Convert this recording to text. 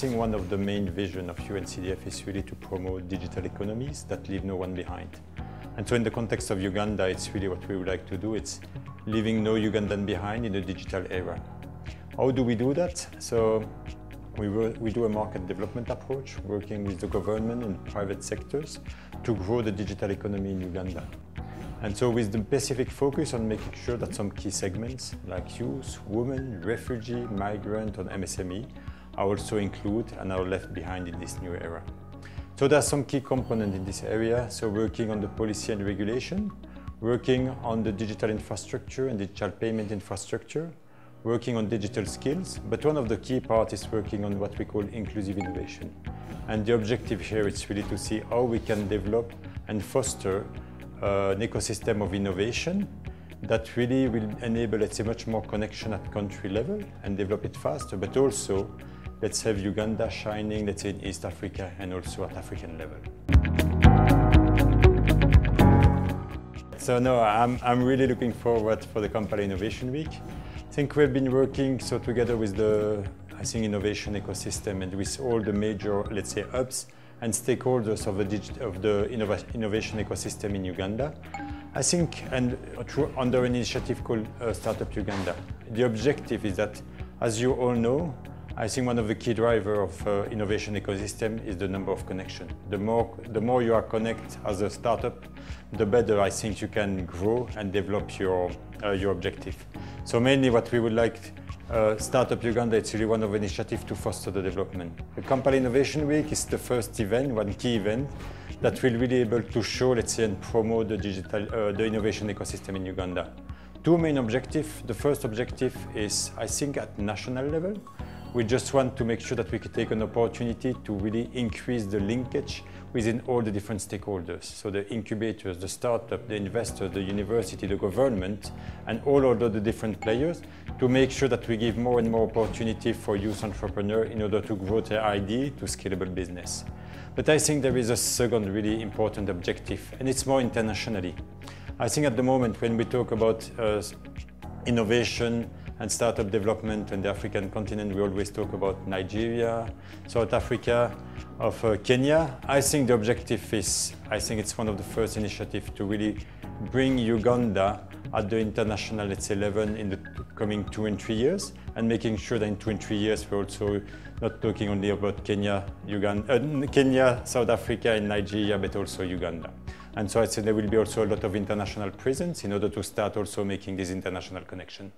think one of the main vision of UNCDF is really to promote digital economies that leave no one behind. And so in the context of Uganda, it's really what we would like to do. It's leaving no Ugandan behind in the digital era. How do we do that? So we do a market development approach, working with the government and private sectors to grow the digital economy in Uganda. And so with the specific focus on making sure that some key segments like youth, women, refugee, migrant, and MSME are also included and are left behind in this new era. So there are some key components in this area. So working on the policy and regulation, working on the digital infrastructure and digital payment infrastructure, working on digital skills, but one of the key parts is working on what we call inclusive innovation. And the objective here is really to see how we can develop and foster an ecosystem of innovation that really will enable, let's say, much more connection at country level and develop it faster, but also let's have Uganda shining, let's say, in East Africa and also at African level. So no, I'm really looking forward for the Kampala Innovation Week. I think we've been working together with the innovation ecosystem and with all the major, let's say, hubs and stakeholders of the innovation ecosystem in Uganda. I think, and under an initiative called Startup Uganda. The objective is that, as you all know, I think one of the key drivers of innovation ecosystem is the number of connections. The more you are connected as a startup, the better I think you can grow and develop your objective. So mainly what we would like Startup Uganda, it's really one of the initiatives to foster the development. The Kampala Innovation Week is the first event, one key event, that will really be able to show, let's say, and promote the innovation ecosystem in Uganda. Two main objectives. The first objective is, I think, at national level. We just want to make sure that we can take an opportunity to really increase the linkage within all the different stakeholders. So the incubators, the startup, the investors, the university, the government, and all of the different players to make sure that we give more and more opportunity for youth entrepreneurs in order to grow their idea to scalable business. But I think there is a second really important objective, and it's more internationally. I think at the moment when we talk about innovation and startup development in the African continent, we always talk about Nigeria, South Africa, Kenya. I think the objective is, I think it's one of the first initiatives to really bring Uganda at the international, let's say, level in the coming 2 and 3 years, and making sure that in 2 and 3 years we're also not talking only about Kenya, South Africa and Nigeria, but also Uganda. And so I think there will be also a lot of international presence in order to start also making this international connection.